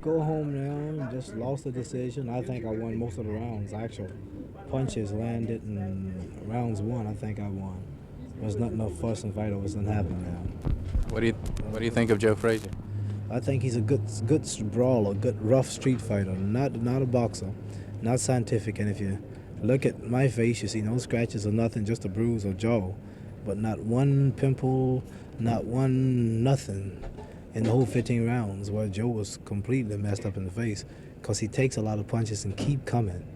Go home now. Just lost the decision. I think I won most of the rounds. Actual punches landed in rounds one. I think I won. There was not enough fuss and fight. It wasn't happening now. What do you What do you think of Joe Frazier? I think he's a good brawler, good rough street fighter. Not a boxer, not scientific. And if you look at my face, you see no scratches or nothing, just a bruise or jaw, but not one pimple, not one nothing in the whole 15 rounds. Where Joe was completely messed up in the face because he takes a lot of punches and keep coming.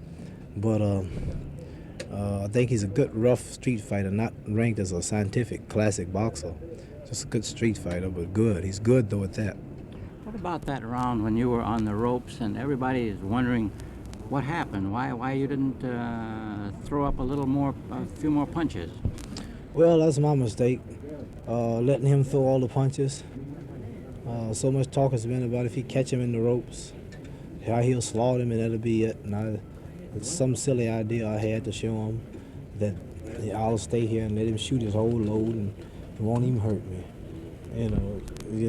But I think he's a good rough street fighter, not ranked as a scientific classic boxer. Just a good street fighter, but good. He's good though at that. What about that round when you were on the ropes and everybody is wondering what happened? Why you didn't throw up a few more punches? Well, that's my mistake. Letting him throw all the punches. So much talk has been about if he catch him in the ropes, how he'll slaughter him and that'll be it. It's some silly idea I had to show him that I'll stay here and let him shoot his whole load and it won't even hurt me.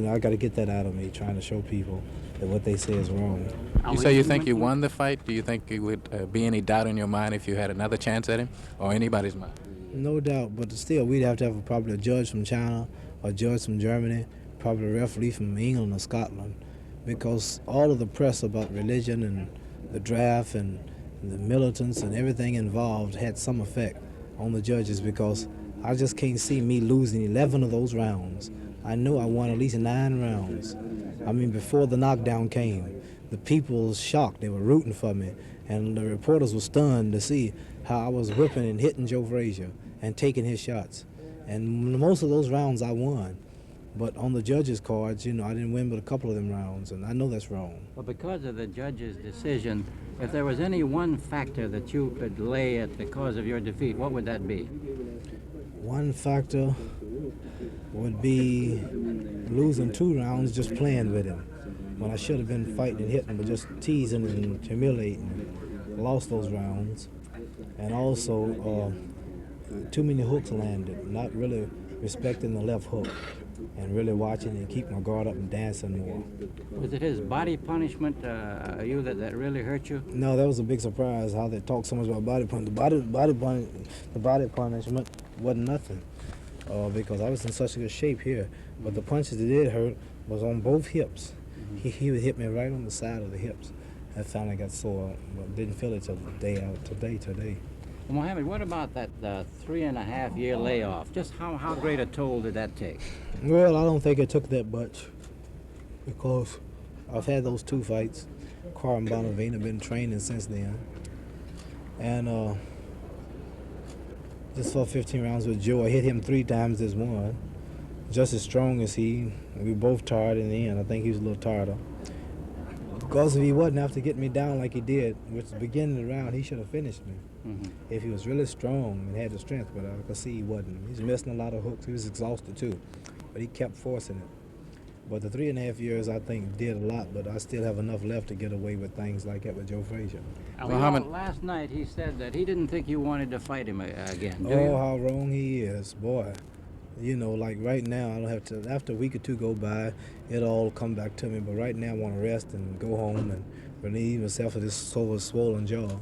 I got to get that out of me, trying to show people that what they say is wrong. You say you think you won the fight. Do you think it would be any doubt in your mind if you had another chance at him, or anybody's mind? No doubt, but still, we'd have to have probably a judge from China, a judge from Germany, probably a referee from England or Scotland, because all of the press about religion and the draft and the militants and everything involved had some effect on the judges, because I just can't see me losing 11 of those rounds. I know I won at least 9 rounds. I mean, before the knockdown came, the people was shocked. They were rooting for me, and the reporters were stunned to see how I was whipping and hitting Joe Frazier and taking his shots. And most of those rounds I won. But on the judges' cards, I didn't win but a couple of them rounds, and I know that's wrong. Well, because of the judge's decision, if there was any one factor that you could lay at the cause of your defeat, what would that be? One factor would be losing 2 rounds just playing with him, when I should have been fighting and hitting, but just teasing and humiliating him. Lost those rounds. And also, too many hooks landed, not really respecting the left hook and really watching and keep my guard up and dancing more. Was it his body punishment, that really hurt you? No, that was a big surprise how they talk so much about body punishment. The body punishment wasn't nothing because I was in such a good shape here. But the punches that did hurt was on both hips. Mm-hmm. He would hit me right on the side of the hips. I finally got sore, but didn't feel it till the day out today. Well, Mohammed, what about that 3.5-year layoff? Just how great a toll did that take? Well, I don't think it took that much because I've had those 2 fights. Carl and Bonavina, been training since then. And just fought 15 rounds with Joe. I hit him 3 times this one. Just as strong as he. We were both tired in the end. I think he was a little tired. Because if he wasn't after getting me down like he did, which the beginning of the round, he should have finished me. Mm-hmm. If he was really strong and had the strength, but I could see he wasn't. He's missing a lot of hooks. He was exhausted too, but he kept forcing it. But the 3.5 years, I think, did a lot, but I still have enough left to get away with things like that with Joe Frazier. Muhammad, last night he said that he didn't think you wanted to fight him again. How wrong he is, boy. Like right now, I don't have to. After a week or 2 go by, it'll all come back to me. But right now, I want to rest and go home and relieve myself of this swollen jaw.